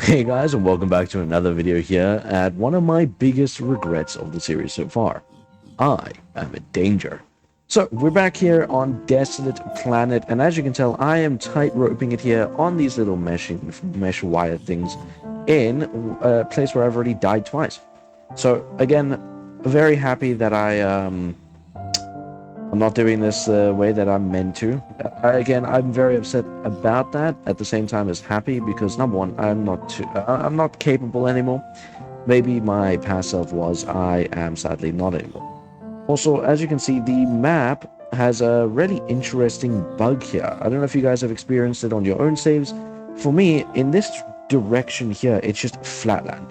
Hey guys, and welcome back to another video here at one of my biggest regrets of the series so far. I am in danger. So, we're back here on Desolate Planet, and as you can tell, I am tight-roping it here on these little mesh wire things in a place where I've already died twice. So, again, very happy that I'm not doing this the way that I'm meant to. Again, I'm very upset about that. At the same time as happy because number one, I'm not capable anymore. Maybe my past self was. I am sadly not anymore. Also, as you can see, the map has a really interesting bug here. I don't know if you guys have experienced it on your own saves. For me, in this direction here, it's just flatland.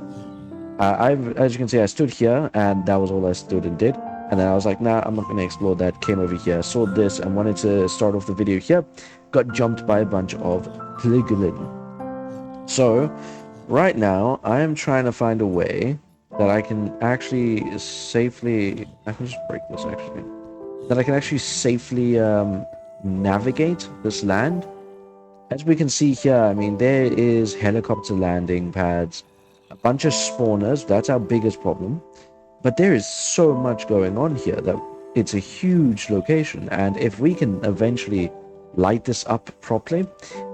As you can see, I stood here, and that was all I stood and did. And then I was like, nah, I'm not going to explore that. Came over here, saw this, and wanted to start off the video here. Got jumped by a bunch of Pliglin. So, right now, I am trying to find a way that I can actually safely... I can just break this, actually. That I can actually safely navigate this land. As we can see here, I mean, there is helicopter landing pads, a bunch of spawners. That's our biggest problem. But there is so much going on here that it's a huge location. And if we can eventually light this up properly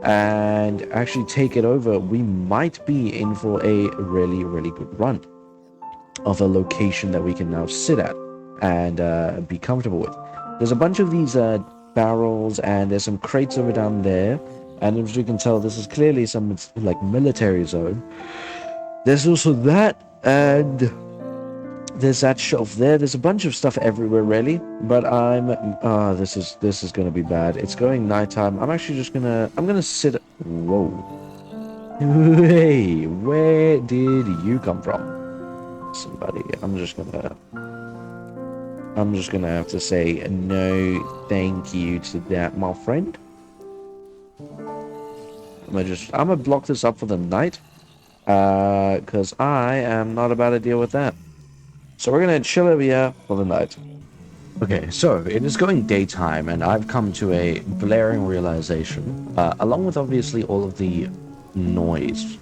and actually take it over, we might be in for a really, really good run of a location that we can now sit at and be comfortable with. There's a bunch of these barrels, and there's some crates over down there. And as you can tell, this is clearly some like military zone. There's also that, and there's that shelf there. There's a bunch of stuff everywhere, really. But this is gonna be bad. It's going nighttime. I'm gonna sit. Whoa. Hey, where did you come from? Somebody. I'm just gonna have to say no, thank you to that, my friend. I'm gonna block this up for the night, because I am not about to deal with that. So we're gonna chill over here for the night. Okay, so it is going daytime, and I've come to a blaring realization, along with obviously all of the noise,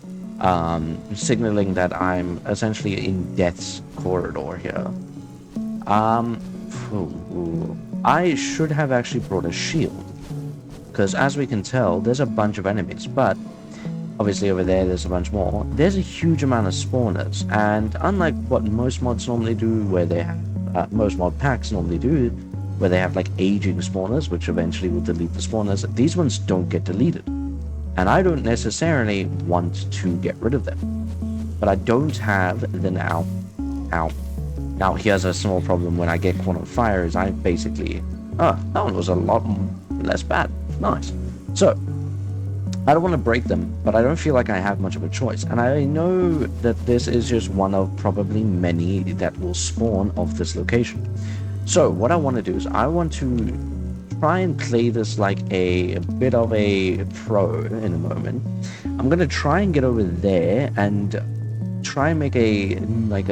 signaling that I'm essentially in death's corridor here. I should have actually brought a shield, because as we can tell, there's a bunch of enemies, but obviously over there's a bunch more. There's a huge amount of spawners, and unlike what most mods normally do, where they have, most mod packs normally do, where they have like aging spawners, which eventually will delete the spawners, these ones don't get deleted. And I don't necessarily want to get rid of them. But I don't have the now. Now here's a small problem when I get caught on fire, is I basically... Oh, that one was a lot less bad. Nice. So, I don't want to break them, but I don't feel like I have much of a choice. And I know that this is just one of probably many that will spawn off this location. So what I want to do is I want to try and play this like a bit of a pro in a moment. I'm going to try and get over there and try and make a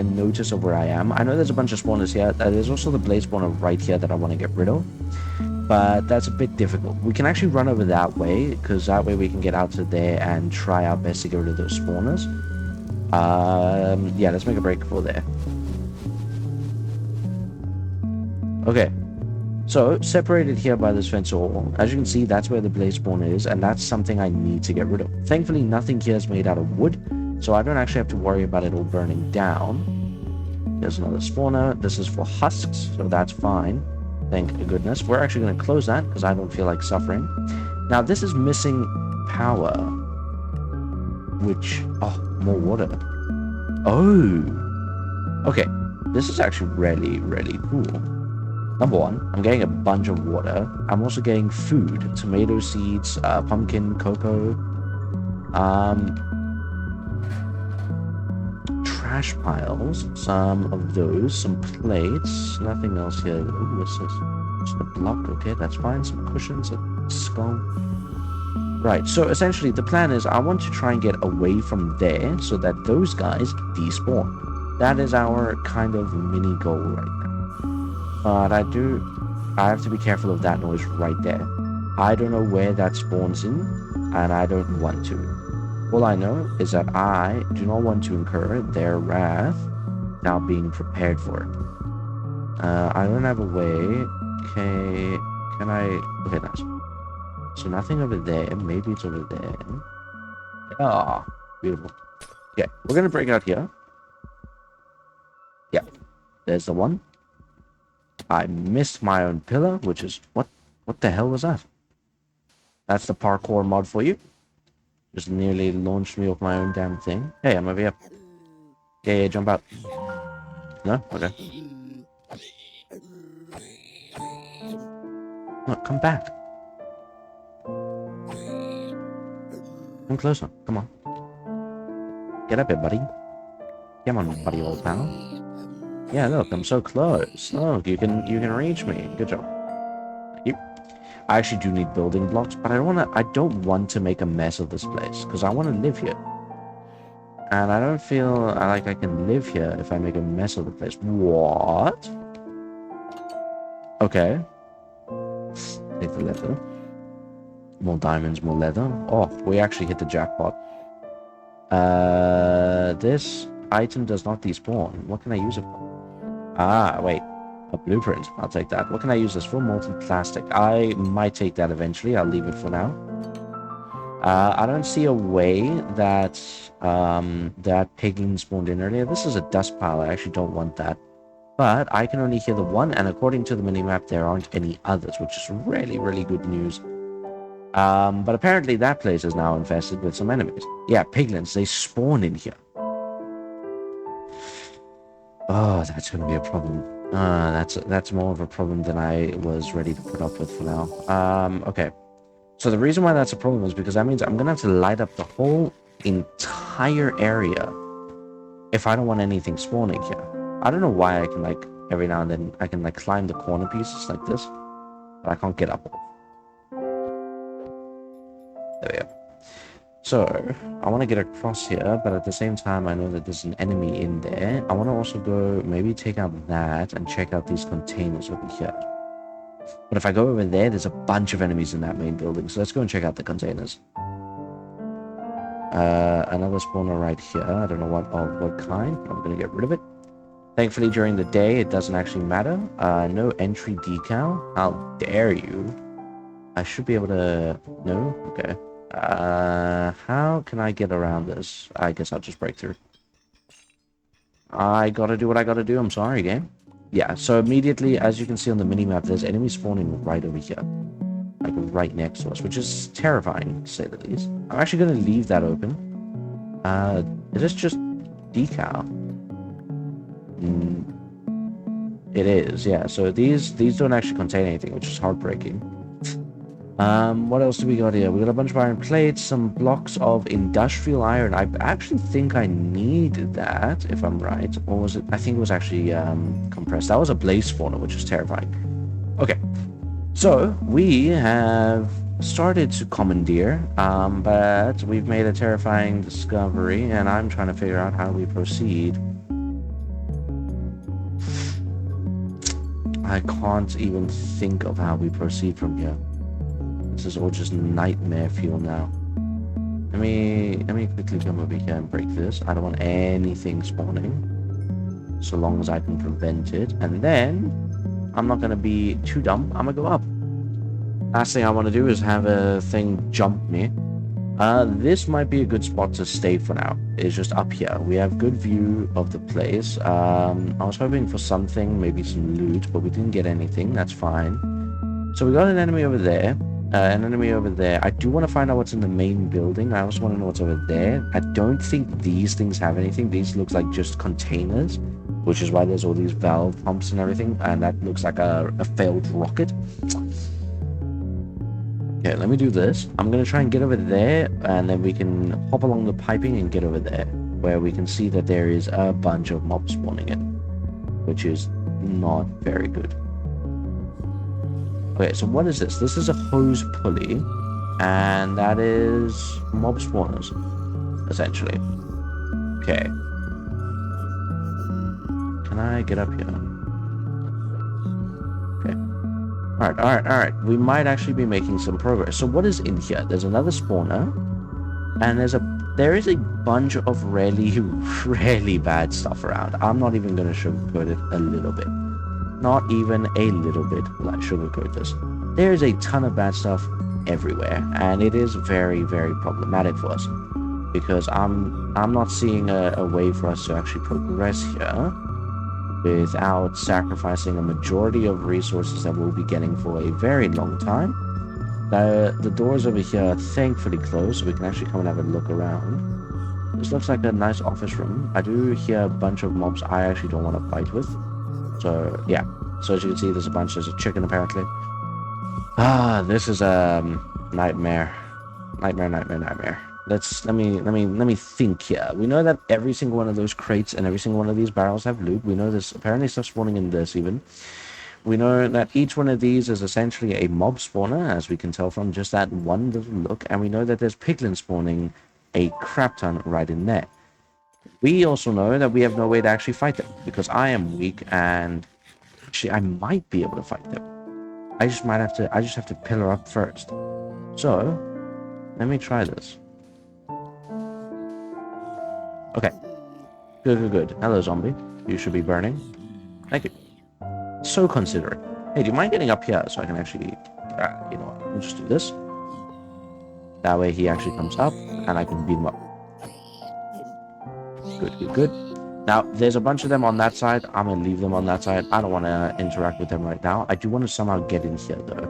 notice of where I am. I know there's a bunch of spawners here. There's also the blaze spawner right here that I want to get rid of. But that's a bit difficult. We can actually run over that way, because that way we can get out to there and try our best to get rid of those spawners. Yeah, let's make a break for there. Okay, so separated here by this fence wall, as you can see, that's where the blaze spawner is, and that's something I need to get rid of. Thankfully, nothing here is made out of wood, so I don't actually have to worry about it all burning down. There's another spawner. This is for husks, so that's fine. Thank goodness. We're actually going to close that because I don't feel like suffering. Now, this is missing power. Which... Oh, more water. Oh! Okay. This is actually really, really cool. Number one, I'm getting a bunch of water. I'm also getting food. Tomato seeds, pumpkin, cocoa. Trash piles, some of those, some plates, nothing else here. Ooh, what's this? Just a block, okay, that's fine. Some cushions, a skull. Right, so essentially the plan is I want to try and get away from there so that those guys despawn. That is our kind of mini goal right now. But I have to be careful of that noise right there. I don't know where that spawns in, and I don't want to. All I know is that I do not want to incur their wrath without being prepared for it. I don't have a way. Okay, can I... Okay, nice. So nothing over there. Maybe it's over there. Ah, beautiful. Okay, we're gonna break out here. Yeah, there's the one. I missed my own pillar, which is... What the hell was that? That's the parkour mod for you. Just nearly launched me off my own damn thing. Hey, I'm over here. Yeah, jump out. No? Okay. No, come back. Come closer. Come on. Get up here, buddy. Come on, buddy, old pal. Yeah, look, I'm so close. Look, you can reach me. Good job. Thank you. I actually do need building blocks, but I don't want to make a mess of this place because I want to live here. And I don't feel like I can live here if I make a mess of the place. What? Okay. Take the leather. More diamonds, more leather. Oh, we actually hit the jackpot. This item does not despawn. What can I use it for? Ah, wait. A blueprint. I'll take that. What can I use this for? Molten plastic. I might take that eventually. I'll leave it for now. I don't see a way that that piglin spawned in earlier. This is a dust pile. I actually don't want that. But I can only hear the one, and according to the minimap, there aren't any others, which is really, really good news. But apparently that place is now infested with some enemies. Yeah, piglins, they spawn in here. Oh, that's going to be a problem. That's more of a problem than I was ready to put up with for now. Okay. So the reason why that's a problem is because that means I'm going to have to light up the whole entire area if I don't want anything spawning here. I don't know why I can, like, every now and then, I can, like, climb the corner pieces like this, but I can't get up. There we go. So, I want to get across here, but at the same time, I know that there's an enemy in there. I want to also go, maybe take out that and check out these containers over here. But if I go over there, there's a bunch of enemies in that main building, so let's go and check out the containers. Another spawner right here. I don't know what kind, but I'm going to get rid of it. Thankfully, during the day, it doesn't actually matter. No entry decal. How dare you? I should be able to... No? Okay. How can I get around this? I guess I'll just break through. I gotta do what I gotta do. I'm sorry, game. Yeah, so immediately, as you can see on the minimap, there's enemies spawning right over here. Like, right next to us, which is terrifying, to say the least. I'm actually gonna leave that open. Is this just decal? It is, yeah. So these don't actually contain anything, which is heartbreaking. What else do we got here? We got a bunch of iron plates, some blocks of industrial iron. I actually think I need that, if I'm right. Or was it? I think it was actually compressed. That was a blaze spawner, which is terrifying. Okay, so we have started to commandeer, but we've made a terrifying discovery, and I'm trying to figure out how we proceed. I can't even think of how we proceed from here. This is all just nightmare fuel now. Let me quickly come over here and break this. I don't want anything spawning, so long as I can prevent it. And then I'm not gonna be too dumb. I'm gonna go up. Last thing I want to do is have a thing jump me. This might be a good spot to stay for now. It's just up here. We have good view of the place. I was hoping for something, maybe some loot, but we didn't get anything. That's fine. So we got an enemy over there. An enemy over there. I do want to find out what's in the main building. I also want to know what's over there. I don't think these things have anything. These look like just containers, which is why there's all these valve pumps and everything. And that looks like a failed rocket. Okay, let me do this. I'm going to try and get over there, and then we can hop along the piping and get over there, where we can see that there is a bunch of mobs spawning in, which is not very good. Okay, so what is this? This is a hose pulley, and that is mob spawners, essentially. Okay. Can I get up here? Okay. Alright. We might actually be making some progress. So what is in here? There's another spawner, and there's a There is a bunch of really, really bad stuff around. I'm not even going to sugarcoat it a little bit. Not even a little bit will I sugarcoat this. There is a ton of bad stuff everywhere, and it is very, very problematic for us because I'm not seeing a way for us to actually progress here without sacrificing a majority of resources that we'll be getting for a very long time. The doors over here are thankfully closed, so we can actually come and have a look around. This looks like a nice office room. I do hear a bunch of mobs I actually don't want to fight with. So, yeah. So as you can see, there's a chicken apparently. This is a nightmare. Nightmare. Let me think here. We know that every single one of those crates and every single one of these barrels have loot. We know there's apparently stuff spawning in this even. We know that each one of these is essentially a mob spawner, as we can tell from just that one little look, and we know that there's piglins spawning a crap ton right in there. We also know that we have no way to actually fight them, because I am weak, and actually I might be able to fight them. I just have to pillar up first. So, let me try this. Okay. Good. Hello, zombie. You should be burning. Thank you. So considerate. Hey, do you mind getting up here so I can actually... you know what? We'll just do this. That way he actually comes up, and I can beat him up. Good. Now, there's a bunch of them on that side. I'm going to leave them on that side. I don't want to interact with them right now. I do want to somehow get in here, though.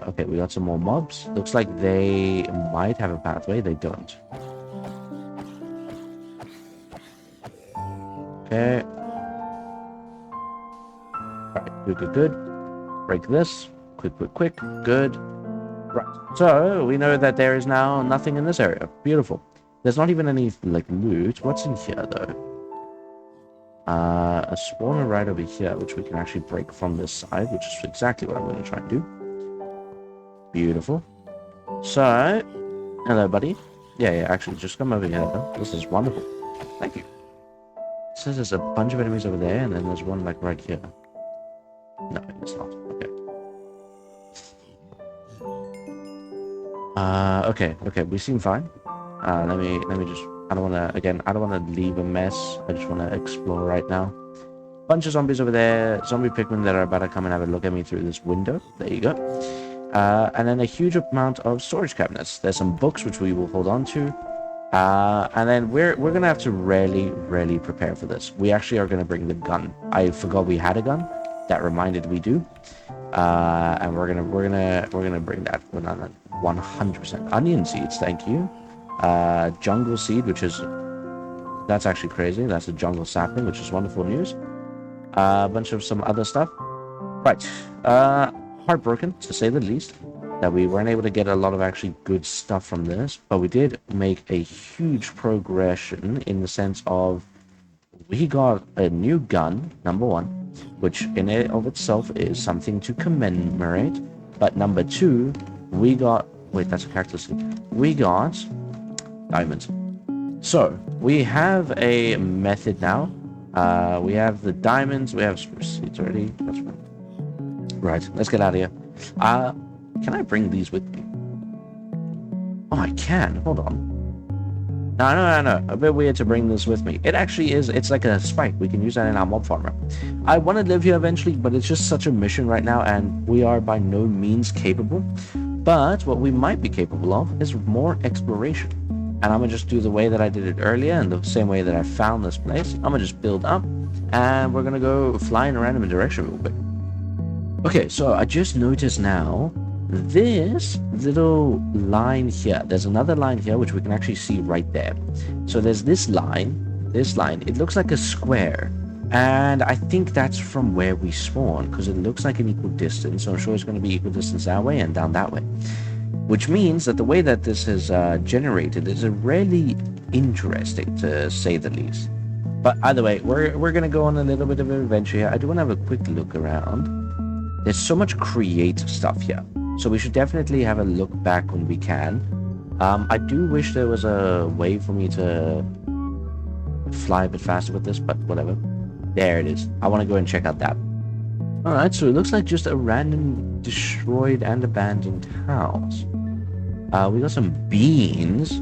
Okay, we got some more mobs. Looks like they might have a pathway. They don't. Okay. Alright, good. Break this. Quick. Good. Right. So, we know that there is now nothing in this area. Beautiful. There's not even any, like, loot. What's in here, though? A spawner right over here, which we can actually break from this side, which is exactly what I'm going to try and do. Beautiful. So, hello, buddy. Yeah, actually, just come over here. This is wonderful. Thank you. It says there's a bunch of enemies over there, and then there's one, like, right here. No, it's not. Okay, we seem fine. Let me just... I don't want to leave a mess. I just want to explore right now. Bunch of zombies over there. Zombie pigmen that are about to come and have a look at me through this window. There you go. And then a huge amount of storage cabinets. There's some books which we will hold on to. And then we're gonna have to really prepare for this. We actually are gonna bring the gun. I forgot we had a gun. That reminded we do. And we're gonna bring that 100%. Onion seeds, thank you. Jungle seed, which is... That's actually crazy. That's a jungle sapling, which is wonderful news. A bunch of some other stuff. Right. Heartbroken, to say the least, that we weren't able to get a lot of actually good stuff from this, but we did make a huge progression in the sense of we got a new gun, number one, which in and of itself is something to commemorate, but number two, we got... Wait, that's a cactus seed. We got diamonds. So, we have a method now. We have the diamonds. We have seeds already. That's fine. Right, let's get out of here. Can I bring these with me? Oh, I can. Hold on. No. A bit weird to bring this with me. It actually is. It's like a spike. We can use that in our mob farmer. I want to live here eventually, but it's just such a mission right now, and we are by no means capable. But what we might be capable of is more exploration. And I'm going to just do the way that I did it earlier, and the same way that I found this place. I'm going to just build up, and we're going to go flying in a random direction real quick. Okay, so I just noticed now, this little line here, there's another line here, which we can actually see right there. So there's this line, it looks like a square. And I think that's from where we spawn, because it looks like an equal distance. So I'm sure it's going to be equal distance that way and down that way. Which means that the way that this is generated is really interesting, to say the least. But either way, we're going to go on a little bit of an adventure here. I do want to have a quick look around. There's so much creative stuff here. So we should definitely have a look back when we can. I do wish there was a way for me to fly a bit faster with this, but whatever. There it is. I want to go and check out that. Alright, so it looks like just a random destroyed and abandoned house. We got some beans.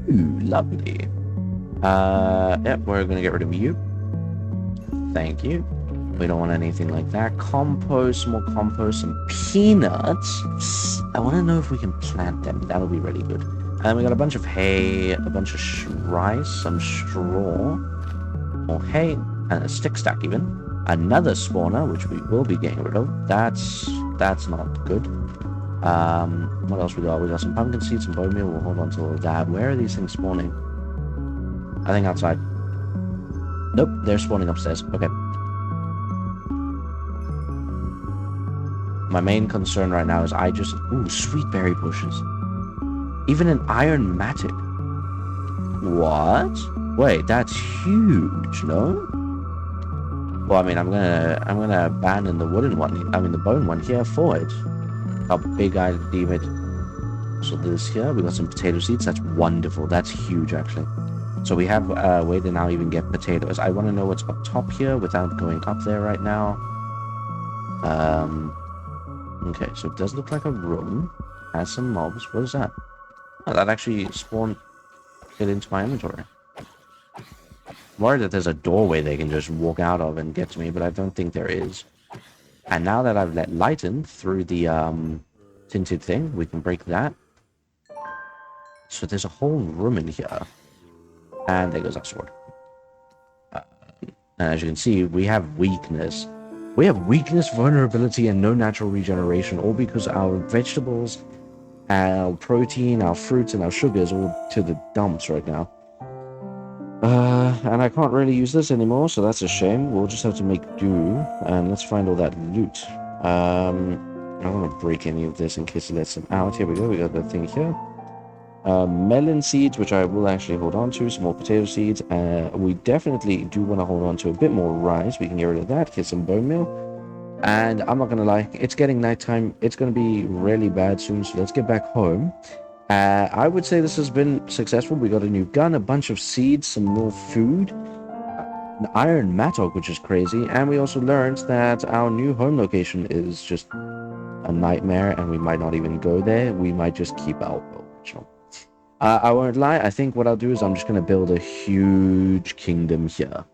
Ooh, lovely. Yep, we're gonna get rid of you. Thank you. We don't want anything like that. Compost, more compost, some peanuts. I want to know if we can plant them. That'll be really good. And we got a bunch of hay, a bunch of rice, some straw, more hay, and a stick stack even. Another spawner, which we will be getting rid of. That's not good. What else we got? We got some pumpkin seeds, some bone meal. We'll hold on to all of that. Where are these things spawning? I think outside. Nope, they're spawning upstairs. Okay. My main concern right now is ooh, sweet berry bushes. Even an iron mattock. What? Wait, that's huge, no? Well, I mean, I'm gonna abandon the wooden one. I mean, the bone one here for it. How big I deem it. So this here, we got some potato seeds. That's wonderful. That's huge, actually. So we have a way to now even get potatoes. I want to know what's up top here without going up there right now. Okay, so it does look like a room. Has some mobs. What is that? Oh, that actually spawned it into my inventory. I'm worried that there's a doorway they can just walk out of and get to me, but I don't think there is. And now that I've let light in through the tinted thing, we can break that. So there's a whole room in here. And there goes our sword. And as you can see, we have weakness. We have weakness, vulnerability, and no natural regeneration, all because our vegetables, our protein, our fruits, and our sugars all to the dumps right now. And I can't really use this anymore, so that's a shame. We'll just have to make do, and let's find all that loot. I don't want to break any of this in case it lets them out. Here we go, we got the thing here. Melon seeds, which I will actually hold on to, some more potato seeds. We definitely do want to hold on to a bit more rice. We can get rid of that, get some bone meal. And I'm not going to lie, it's getting nighttime. It's going to be really bad soon, so let's get back home. I would say this has been successful. We got a new gun, a bunch of seeds, some more food, an iron mattock, which is crazy. And we also learned that our new home location is just a nightmare, and we might not even go there. We might just keep our original. I won't lie, I think what I'll do is I'm just going to build a huge kingdom here.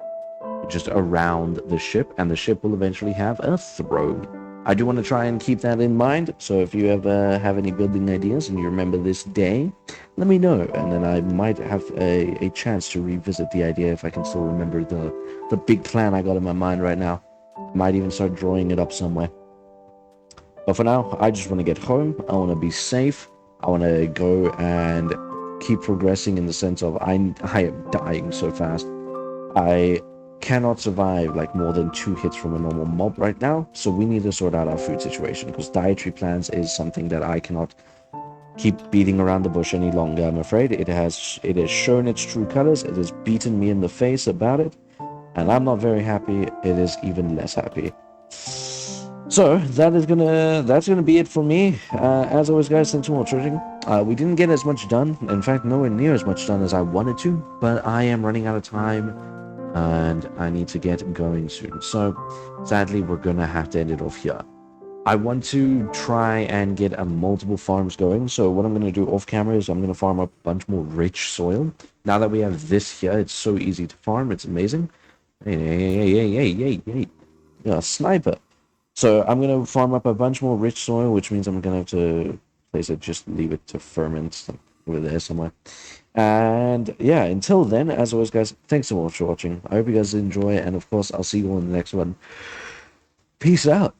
Just around the ship, and the ship will eventually have a throne. I do want to try and keep that in mind, so if you ever have any building ideas and you remember this day, let me know, and then I might have a chance to revisit the idea if I can still remember the big plan I got in my mind right now. Might even start drawing it up somewhere. But for now, I just want to get home. I want to be safe. I want to go and keep progressing in the sense of I am dying so fast. I cannot survive like more than 2 hits from a normal mob right now, so we need to sort out our food situation, because dietary plans is something that I cannot keep beating around the bush any longer. I'm afraid it has shown its true colors. It has beaten me in the face about it, and I'm not very happy. It is even less happy. So that's gonna be it for me. As always, guys, thanks for watching. We didn't get as much done. In fact, nowhere near as much done as I wanted to, but I am running out of time and I need to get going soon. So sadly, we're gonna have to end it off here. I want to try and get multiple farms going. So what I'm gonna do off camera is I'm gonna farm up a bunch more rich soil. Now that we have this here, it's so easy to farm. It's amazing. Hey. Yeah, sniper. So I'm going to farm up a bunch more rich soil, which means I'm going to have to place it, just leave it to ferment over there somewhere. And yeah, until then, as always, guys, thanks so much for watching. I hope you guys enjoy, and of course, I'll see you all in the next one. Peace out.